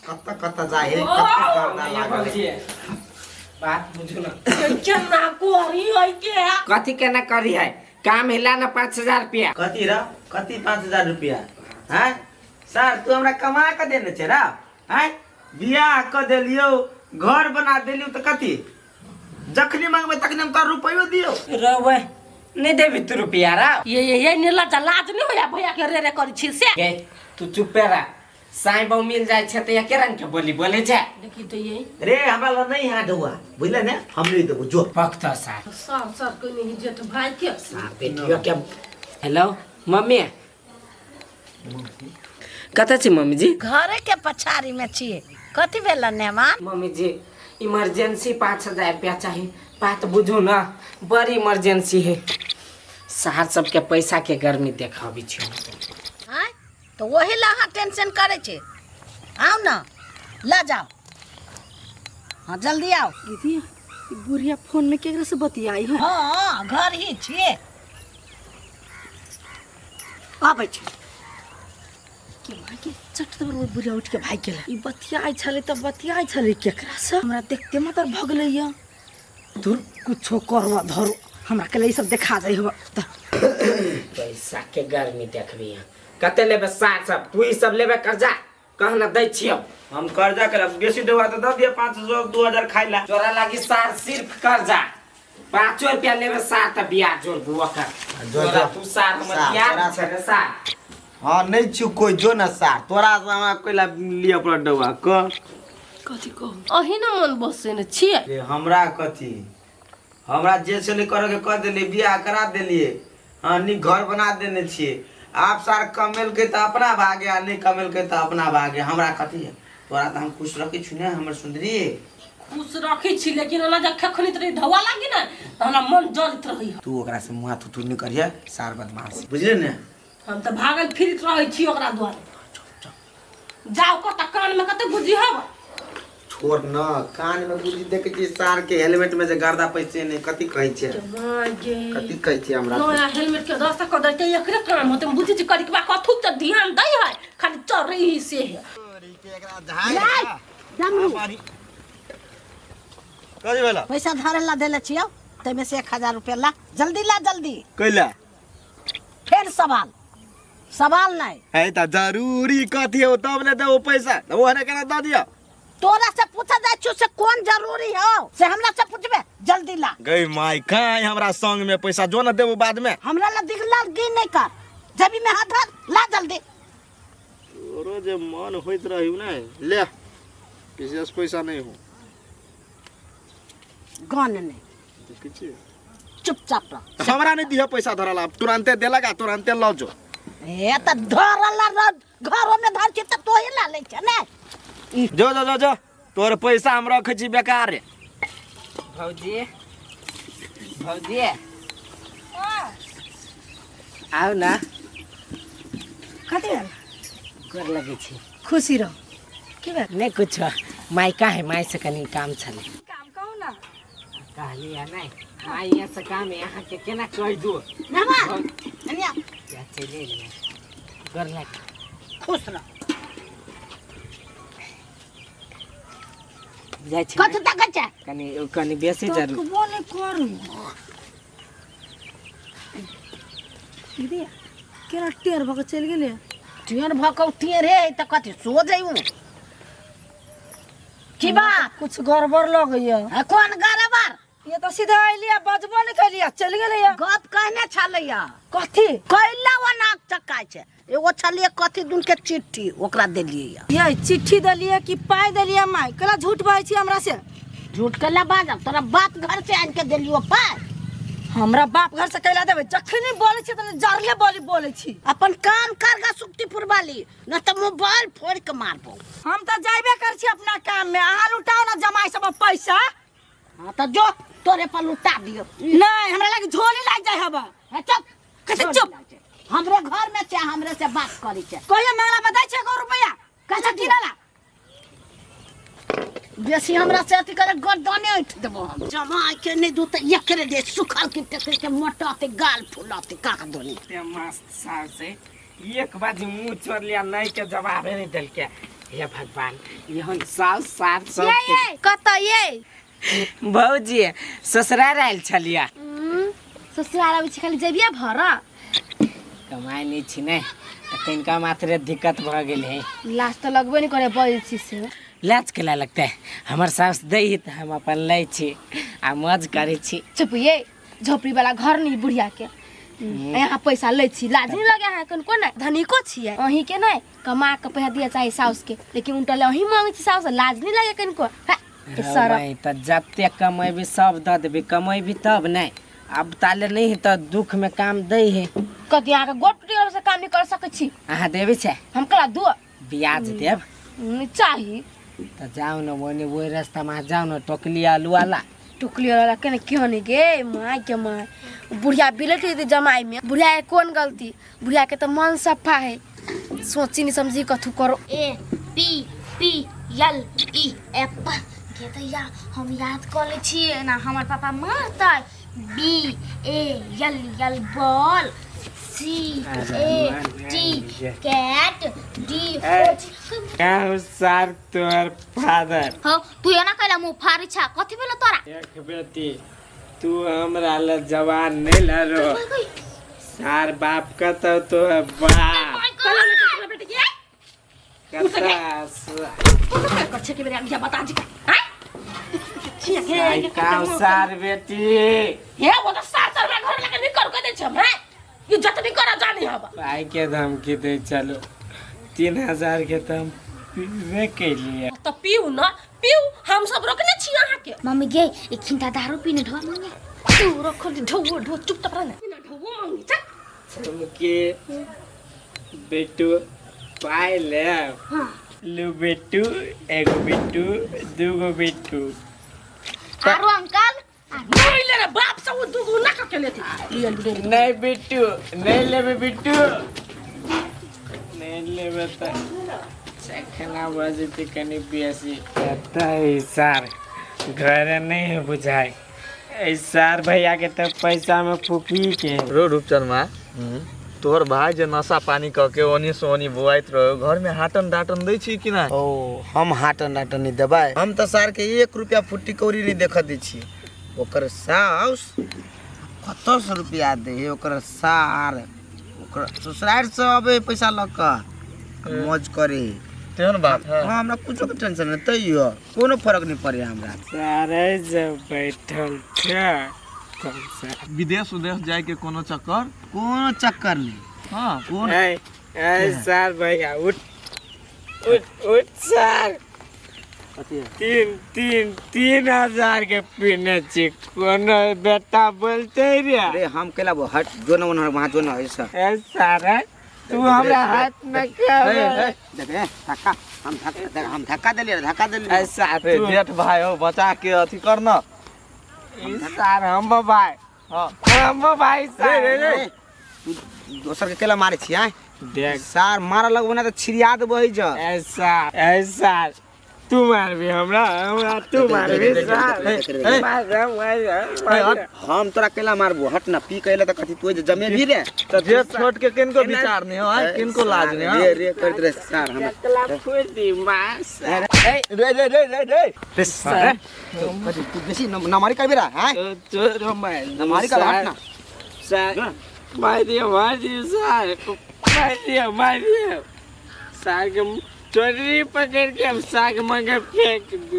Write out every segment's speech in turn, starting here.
कत्ता जाए कत्ता गर्दा लागे बात बुझो ना क्या ना कोरी है के कथी के ना करी है काम हिला ना 5000 रुपया कति र कति 5000 रुपया हैं सर तू हमरा कमा के देने छे रा हैं बियाह क देलियो घर बना देलियो त कति जखनी मांगबे तखनी हम त रुपयो दियो रवे नहीं देबी तू रुपया रा ये नीला लाज नहीं होया भैया के रे करी छी से गे तू चुप रह साईं बहु मिल जाए छे त या के रंग के बोले जा देखी तो ये रे हमरा ल नहीं हाथ हुआ बुझले ने हम नहीं देबो जो भक्त सार सर कोई नहीं जेठ भाई के सार बेटियो के हेलो मम्मी कता छी मम्मी जी घरे के पछाड़ी में छिए कथी भेल नेमान मम्मी जी इमरजेंसी 5000 रुपया चाहिए बात बुझो ना बड़ी इमरजेंसी है शहर सबके पैसा के गर्मी देखाबी छी हां तो वही ला हां टेंशन करे छे आओ ना ला जाओ हां जल्दी आओ दीदी बुढ़िया फोन में केकरा से बतियाई है हां घर ही छिए आबै छी के भाई के चट तो बुढ़िया उठ के भाई गेल ई बतियाई छले त बतियाई छले केकरा से हमरा देखते मतर भगले या दूर कुछो करवा धरो हमरा के ले सब देखा जाई हो पैसा के गर्मी देखबी कते लेबे सार सब तू ही सब लेबे कर्जा कहना दै छियो हम कर्जा करब बेसी देवा त द दिए 500 2000 खाइला तोरा लागी सार सिर्फ कर्जा 5 रुपया लेबे सार त बियाह जोड़ बुआ कर तोरा तू सार हम याद छे रे सार हां नहीं छु कोई जो न सार तोरा sama कोइला लिया पड़ दवा क कथि को अही न मन बसे न छिए रे हमरा कथि हमरा जे छले करे के क देली बियाह करा देलिए हां नी घर बना देने छिए आप सार कमेल के त अपना भागे आ नहीं कमेल के त अपना भागे हमरा कथि है तोरा त हम खुश रखी छु ने हमर सुंदरी खुश रखी छी लेकिन ओला जब खखनी तरी ढवा लागी ना त हमरा मन जलित रही तू ओकरा से मुंह थुथु नहीं करिया सार बदमाश बुझले ने हम त भागल फिरत रही छी ओकरा द्वारे जाओ को त कान में कते बुझी हब छोड़ न कान में बुझी देखे छी सार के हेलमेट में से गर्दा पैसे नहीं कथि कहै छे मागे कथि कहै छे हमरा नया हेलमेट के रास्ता कर देते एकरे काम होते बुझी छी करी के बा कथु त ध्यान दै है खाली चढ़ रही से है कथि भेला पैसा धारे ला देले छियो ते में से 1000 रुपया ला जल्दी कैला फिर सवाल नहीं है त जरूरी कथि हो तब ने दे वो पैसा वो ने केना द दिया तोरा से पूछा जाय छु से कौन जरूरी हो से हमरा से पूछबे जल्दी ला गई माई काई हमरा संग में पैसा जो न देबो बाद में हमरा ला दिखला गी नहीं कर जबी में हाथ धर ला जल्दी तोरो जे मन होइत रहिउ ने ले विशेष पैसा नहीं हो गन नहीं देखै छी चुपचाप रह हमरा नहीं दिया पैसा धरला तुरंते देलगा तुरंते ल जो ए त धरला घरों में धर के त तो ही ला ले छ ने जो तोर पैसा हम रखै छी बेकार रे भौजी आओ ना कथि भेल कर लगे छी खुशी रहो की भेल नहीं कुछ माई का है माई से कनी काम छले काम कहू ना कहली है नहीं माई यहाँ से काम है यहाँ के केना कह दो ना अनिया या चले ले कर लगे खुश रह जाय छी कथि तक छ कनी बेसी जरूर बोले करू दीदी केरा टेर भक चल गेले टेर भकौ टेर हे त कथि सो जइउ की बा कुछ गड़बड़ लगैया कौन गड़बड़ ये तो सीधा आइलिया बजबो नहीं कलिया चल गेले या गप कहने छलैया कथी कैला वो नाक चक्काय छै एगो छलिए कथि दुन के चिट्ठी ओकरा देलिए ये चिट्ठी दलिए कि पाई दलिए माई कला झूठ बाई छी हमरा से झूठ कला बाजब तोरा बाप घर से आन के देलियो पाय हमरा बाप घर से कैला देबे जखनी बोले छी त जरले बोले छी अपन काम करगा सुक्तिपुर वाली न त मोबाइल फोड़ के मारबो हम त जाइबे कर छी अपना काम में अहाँ लुटाओ ना जमाई सब पैसा हां त जो तोरे पर लुटा दियो नहीं हमरा लगे झोली लाग जाय हबा चुप कते चुप हमरे घर में से हमरे से बात करी छै कोई मांगला बताई छै 1 रुपया कैसे गिराला बेसी हमरा से अथी करे गर्दने उठ देबो हम जमाई के नहीं दू त एकरे दे सुखल के टेके के मोटाते गाल फुलाते का दोनी ते मस्त साल से एक बाजी मुंह छोड़ लिया नहीं के जवाब नहीं दिल के हे भगवान यहाँ सास सार सब ये कत ये भौजी ससुराल आयल छलिया ससुराल आबै छी खाली जेबिया भर कमाई नहीं छी ने तनिका मात्र दिक्कत भ गेल है लास्ट तो लगबे नहीं करे पड़े छी से लाज केला लगता है हमर सास दे ही त हम अपन लै छी आ मौज करे छी चुप ये झोपड़ी वाला घर नहीं बुढ़िया के यहाँ पैसा ले छी लाज नहीं लगे है कौन कौन धनिको छिए अही के नहीं कमा के पैसा दिया चाहिए साउस के लेकिन उल्टा ले अही मांगे छी साउस लाज नहीं लगे कनको सर त जते कमेबी सब द देबी कमेबी तब नहीं अब ताले नहीं त दुख में काम दे है कति यहाँ के गोट टूटी से काम नहीं कर सके छी अहाँ देबे छै हम कला दो ब्याज देब नहीं चाहिए त जाऊ न ओने वो रास्ता में जाऊ न टोकली आलू वाला टुकली वाला के क्यों नहीं गे माय के माय बुढ़िया बिलट थी जमाई में बुढ़िया के कौन गलती बुढ़िया के तो मन सफा है सोची नहीं समझी कथू करो A P P L E app के त या हम याद कर ले छी ना हमर पापा मारता B A L L ball C A T cat D कहू सार तोर फादर हो तू एना कहला मु फारी छा कथि भेल तोरा एक बेटी तू हमरा ल जवान नहीं लरो सार बाप का तो बाप कच्छे के मेरे हम बता जी कहू सार बेटी हे वो तो सार में घर लगे नहीं कर के दे छम है ये जत नहीं करा जानी हबा भाई के धमकी दे चलो 3000 के तो हम पीवे के लिए तो पीऊ ना पीऊ हम सब रोकने छी यहां के मम्मी गे एक खिंता दारू पीने ढोर मांगे तू रखो ढो ढो चुप रहना ढो मांगी चल तुमके बेटू पाए ले हां लू बेटू एगो बेटू दूगो बेटू आरो अंकल नहीं ले रे बाप से वो दुगु ना के लेती नहीं बेटू नहीं लेबे बेटू नहीं लेबे त चखना बजती कनी बेसी कहता है सार घर नहीं है बुझाई ऐ सार भैया के तो पैसा में फूफी के रो रूपचंद माँ तोहर भाई जे नशा पानी क के ओनी से ओनी बुआइत रहो घर में हाटन डाटन दै छी कि ना ओ हम हाटन डाटन नहीं देबै हम तो सार के 1 रुपया फुट्टी कौड़ी नहीं देख दी छी ओकर साउस कत सौ रुपया दे है ओकर सार ओकर ससुराल से अबे पैसा ल क मौज करे तेहन बात है हाँ हमरा कुछो के टेंशन नहीं तैयो कोनो फर्क नहीं पड़े हमरा सारे जब बैठल छे कौन सा विदेश उदेश जाए के कोनो चक्कर कोनो चक्कर नहीं हाँ कौन ऐ सार भैया उठ उठ उठ सार तीन हजार के पीने छी कोनो बेटा बोलते रे अरे हम केला वो हट जो ना वहां जो ना ऐसा ऐ सारा तू हमरा हाथ में क्या देख रे धक्का हम धक्का देलिए ऐसा अरे जेठ भाई हो बचा के अथी करना सार हम भाई हाँ हम भाई सार तू दोसर के केला मारे छी हैं देख सार मारा लगबो ना तो छिरिया देबो ही जा ऐसा तू मार भी हमरा तू मार भी हम तोरा केला मारबो हट ना पी कहले त कथि तू जमे भी रे तो जेठ छोट के किनको विचार नहीं हो किनको लाज नहीं रे रे करत रे सार हम कला फुदी मास रे सार तू बेसी न मारी कर बेरा हैं तो मारी कर हट ना सार मार दिया सार सार के चोरी पकड़ के हम साग मगर फेंक दी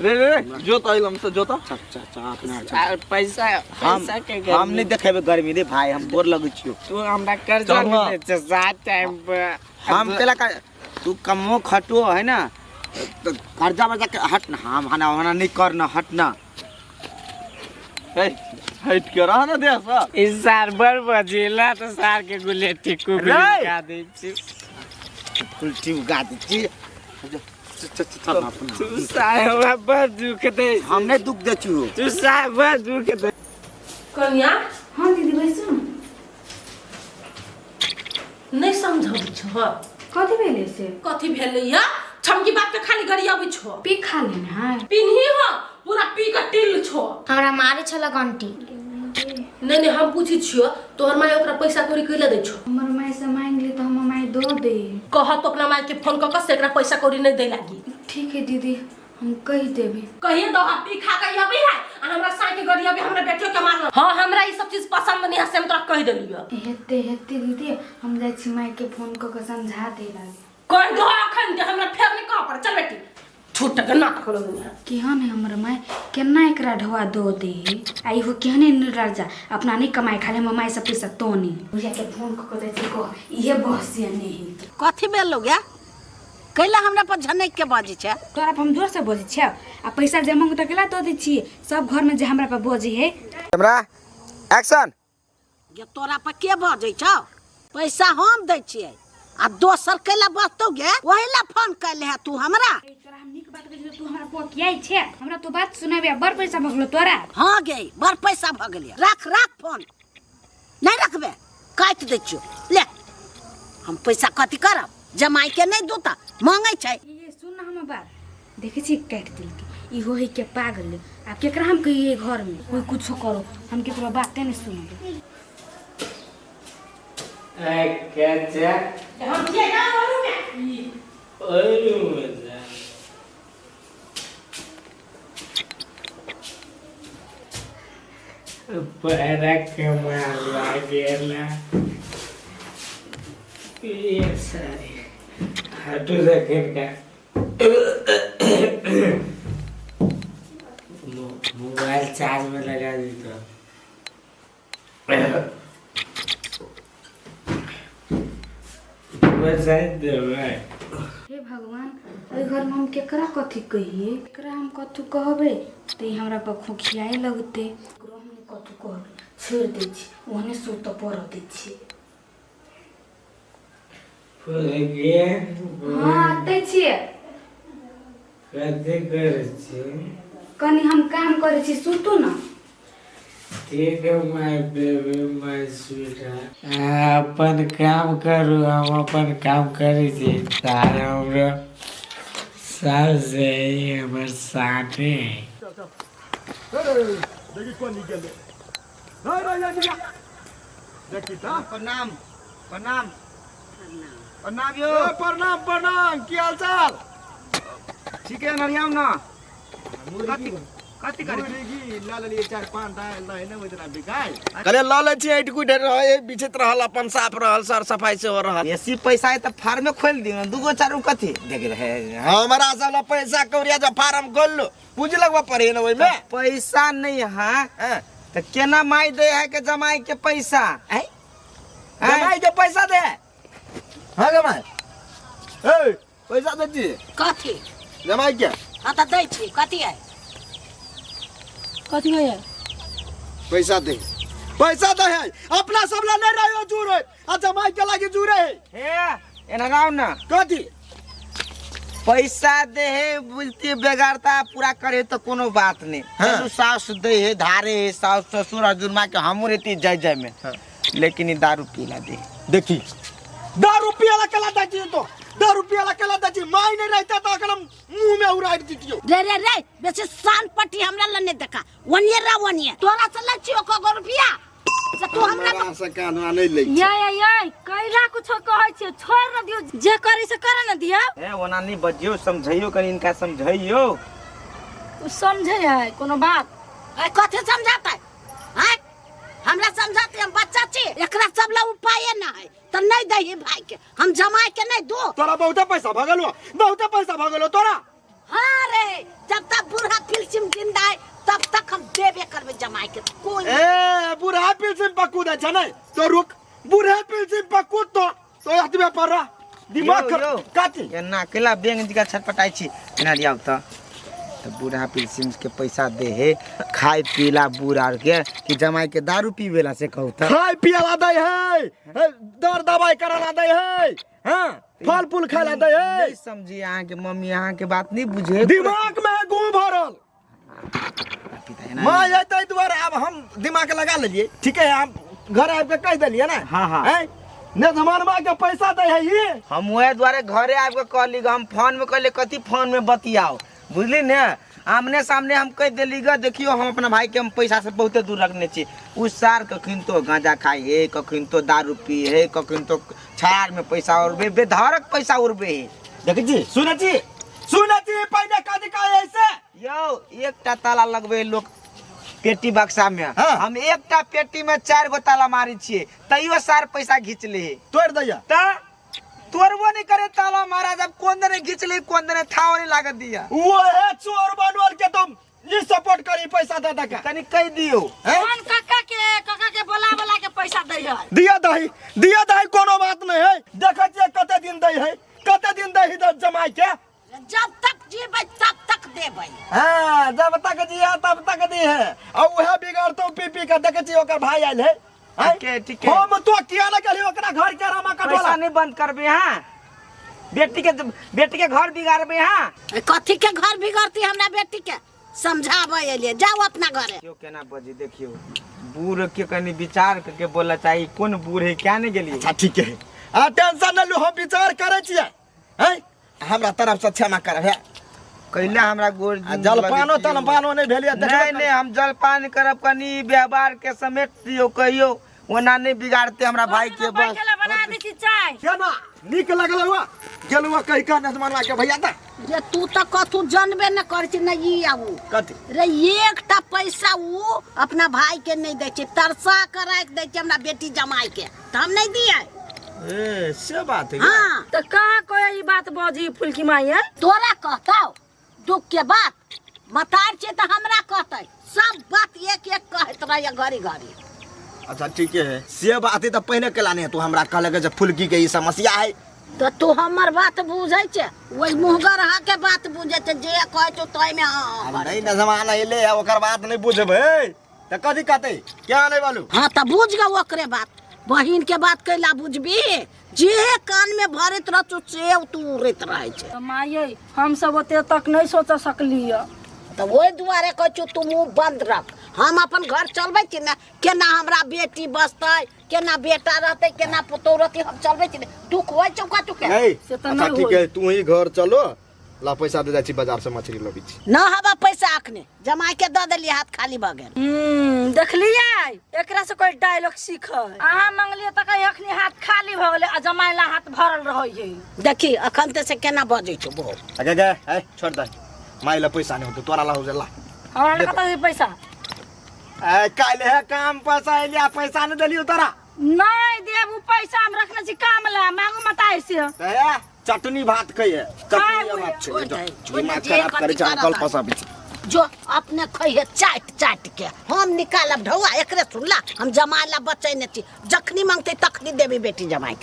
रे जो तो इलम से जो तो अपना सार पैसा के हम नहीं देखेबे गर्मी रे भाई हम बोर लगै छियो तू हमरा कर्जा नहीं दे साथ टाइम पर हम केला का तू कमो खटो है ना तो कर्जा बजा के हट ना हम हना नहीं करना हट ना हट के रह ना दे सा इस सार बर बजिला तो सार के गुलेटी को भी लगा दे छी उल्टी उगा दी छी तू सार बर दुख दे हम नहीं दुख दे छी तू सार बर दुख दे कन्या हां दीदी बैसु नहीं समझब छ कथि भेले से कथि भेलै या छमकी बात के खाली गरियाबै छ पी खा लेना पिन्ही हो पूरा पी के टिल छ हमरा मारे छला घंटी नहीं हम पूछी छियो तोहर माय ओकरा पैसा कौड़ी कइला दै छ हमर माय से मांग ले तो हम माय दो दे। कह तो अपना माई के फोन कर से एकरा पैसा कौड़ी नहीं दे लागी। ठीक है दीदी, हम कह देबे। कहिए दो पी खा के अभी है आ हमरा साई के गड़ी अभी हमरा बेटियो के मारना। हां हमरा ई सब चीज पसंद नहीं है से हम तोरा कह देलियो। हेते दीदी हम जाय छी माई के फोन क के समझा दे लागे। कह दो अखन जे हमरा फेर नहीं कह पर चल बेटी छूट के नाटक करो कि हम हमर माई केना एकरा ढवा दो दे। आई हो केहने निर्लज्जा अपना नहीं कमाई खाले माई से पैसा तो नहीं बुझा के फोन क के जाय छी को ये बहसिया नहीं कथी में लोग या कैला हमरा पर झनक के बाजी छे। तोरा पर हम जोर से बोझे छ आ पैसा जे मांगू त केला दो दे छी। सब घर में जे हमरा पर बोझी है। Camera action. ये तोरा पर के बाजे छ? पैसा हम दै छियै आ दोसर कैला बसतो गे वही ला फोन कैले है तू हमरा। तोरा हम निक बात कहै तू हमरा को किया छे। हमरा तो बात सुनाबे बड़ पैसा भगलो तोरा। हां गे बड़ पैसा भ गेलिए। रख फोन नहीं रखबे काट दे छियो। ले हम पैसा कथी करब जमाई के नहीं दूता मांगे छै। ये सुन ना हम बात देखे छी काट दिल के ई होई के पागल। अब केकरा हम कहिए घर में कोई कुछ करो हम केकरो बातें नहीं सुनबे। क्या हम के ना बोलू में ओरू पैरा कमाल लागेला ये सारे हटू सेकंड का मोबाइल चार्ज में लगा दी तो हे भगवान ओइ घर में हम केकरा कथी कहिए। केकरा हम कथू कहबे त ई हमरा पर खोखियाए लगते। एकरो हम कथू कहबे छोड़ दे छी ओहने सुत पर दे छी। हां आते छिए कथी करे छी? कनी हम काम करे छी सुतू ना। ठीक है माय बेबी माय स्वीट अपन काम करू हम अपन काम करे छी। सारे हमरो सब सही हमर साथे देखी कौन निकल नहीं देखी ता प्रणाम प्रणाम प्रणाम यो प्रणाम प्रणाम की हाल चाल? ठीक है नरियाम ना कथी करे की लाल लिए 4-5 डाल नहीं उतना बिकाय कले ल ले छी एट कुटे रहे बिछत रहल अपन साफ रहल सर सफाई से हो रहल। ऐसी पैसा है त फार्म में खोल दी दुगो चारू कथी देख रहे हमरा सब पैसा कौरिया जो फार्म खोल लो पूछ लगवा पड़े न ओइ में पैसा नहीं है त केना माई दे है के जमाई के पैसा है जमाई के पैसा दे हां जमाई ए पैसा दे छी कथी जमाई के हां त दै छी कथी है कथी है पैसा दे है अपना सब ला नहीं रहियो जुरे आ जमाई के लागे जुरे हे एना गाँव ना कथी पैसा दे है बुझती बेगारता पूरा करे तो कोनो बात नहीं। चलू सास दे है धारे है सास ससुर अर्जुन माँ के हमू रहती जय जय में लेकिन ये दारू पीला दे। देखी 10 रुपया ला केला दै छी तो 10 रुपया ला केला दै छी माई नहीं रहता तो अगर मुंह में उड़ाई दीतियो। रे बेसी शान पट्टी हमरा ल नहीं देखा वनिए तोरा से ले छियो को रुपया से तू हमरा से कानवा नहीं ले ये कैला कुछो कहै छै छोड़ न दियो जे करी से करे न दियो। ए ओना नहीं बजियो समझाइयो कनी इनका समझाइयो। तू समझे है कोनो बात ए कथी समझाता है हमरा समझाते हम बच्चा छी एकरा सब ला उपाय ना है त नहीं दही भाई के हम जमाई के नहीं दो। तोरा बहुते पैसा भगलो तोरा। हां रे जब तक बूढ़ा फिल्म जिंदा है तब तक हम देबे करबे जमाई के कोई ए बूढ़ा फिल्म पकूद है नहीं तो रुक बूढ़ा फिल्म पकूद तो हतबे पर रहा दिमाग काटी एना केला बैंक जी का छटपटाई छी एना लियाव तो बूढ़ा पिलसिम के पैसा दे है खाए पीला बूढ़ा के कि जमाई के दारू पीवेला से कहू त खाए पियाला दे है दर दवाई कराला दे है हां फल फूल खाला दे है। नहीं समझी यहाँ के मम्मी यहाँ के बात नहीं बुझे दिमाग में गू भरल मां एतै द्वारा अब हम दिमाग लगा लेलिए ठीक है आप घर आब के कह देलिए ना। हां ने जमान मां के पैसा दे है ये हम ओए द्वारे घरे आब के कहली हम फोन में कहले कथी फोन में बतियाओ बुझली ने आमने सामने हम कह दिली ग देखियो हम अपना भाई के हम पैसा से बहुते दूर रखने छी। उस सार कखिन तो गांजा खाई है, कखिन तो दारू पी है, कखिन तो छाड़ में पैसा उड़बे, बेधारक पैसा उड़बे है। देखी जी सुने छी पहले कथी कहे ऐसे यो एकटा ताला लगबे लोग पेटी बक्सा में। हाँ। हम एकटा पेटी में 4 गो ताला मारी छिए तैयो सार पैसा घींच ले है। तोड़ दैया त तोड़बो नहीं करे ताला मारा, जब कौन ने घींच ले कौन ने थाव नहीं लागत दिया। वो है चोर बनवल के तुम ये सपोर्ट करी पैसा दे दे के तनी कह दियो कौन काका के बोला के पैसा दे है। दिया दही कोनो बात नहीं है। देखे छिए कते दिन दही है, कते दिन दही जमाई के जब तक जीबै तब तक देबै। हाँ जब तक जिया तब तक दी है। और वह बिगाड़ तो पी के देखे छिए ओकर भाई आइल है। ठीक है हम तो किया न करी ओकरा घर के रामा पैसा कटोला नहीं बंद करबे। हाँ बेटी के घर बिगाड़बे। हाँ कथी के घर बिगड़ती हमरा बेटी के समझाबै एलिए, जाओ अपना घरे। क्यों केना बजी देखियो बूढ़ के कनी विचार करके बोला चाहिए कौन बूढ़ है क्या नहीं गेलिए। अच्छा ठीक है आ टेंशन न लो, हम विचार करे छिए हैं हमरा तरफ से क्षमा करब है। कैला हमरा गोर जलपानो तलपानो नहीं भेलिए। नहीं हम जलपान करब कनी व्यवहार के समेट दियो कहियो ओना नहीं बिगाड़ते हमरा भाई के बस। बना दी छी चाय। केना निक लगल हुआ गेलुआ कहि का नजमानवा के भैया ता जे तू तो कथू जानबे न करै छी न ई आऊ कथी रे एकटा पैसा ऊ अपना भाई के नहीं दै छै, तरसा के राख दै छै हमरा बेटी जमाई के, त हम नहीं दिए। ए से बात है। हाँ तो कहाँ कोई ई बात बजी फुलकी माई है? तोरा कहतौ दुख के बात मतार छै त हमरा कहतै, सब बात एक एक कहत रहिए घड़ी घड़ी। अच्छा ठीक है से बात है तो पहले केला नहीं तू हमरा कहले जे फुलकी के ई समस्या है तो तू हमर बात बुझै छै, वही मुहगर हा के बात बुझै छै, जे कहै छौ तोय में हां नहीं न जमाना एले ओकर बात नहीं बुझबे त कथी कहते क्या नहीं बोलू। हाँ त बुझ ग ओकरे बात, बहिन के बात कैला बुझबी, जे कान में भरत रहतौ से तू उड़ैत रहै छै। माई हम सब ओते तक नहीं सोच सकली है। तो वही दुआरे कहै छौ तू मुंह बंद रख। हम अपन घर चलबै छी ना, केना हमरा बेटी बसतै, केना बेटा रहतै, केना पुतौ रहतै, हम चलबै छी। दुख होय छौ का तुके नहीं से तो अच्छा नहीं ठीक है तू ही घर चलो ला पैसा दे जाइ छी बाजार से मछली लबी छी। न हवा पैसा अखने जमाई के द देलिए, हाथ खाली भ गेल। देखलिए एकरा से कोई डायलॉग सीख अहाँ मंगलिए त कहीं अखनी हाथ खाली भ गेले आ जमाइला हाथ भरल रहै है। देखी अखन ते से केना बजै छौ बो। आगे गे ए छोड़ दे माइला पैसा नहीं हो तोरा ला हो जाला हमरा ले कत पैसा ए काले है काम पैसा एलिया पैसा नहीं देलियो तोरा नहीं देबू पैसा हम रखने छी काम ला, मांगू मत ऐसे। ते चटनी भात कहिए चटनी छोड़ भात दे, छोड़ दिमाग दे, खराब करे जे कल करत फसा बिच जो अपने खइहे चाट चाट के, हम निकालब ढौआ एकरे सुनला, हम जमाइला बचै ने छी, जखनी मांगते तखनी देबी बेटी जमाई के।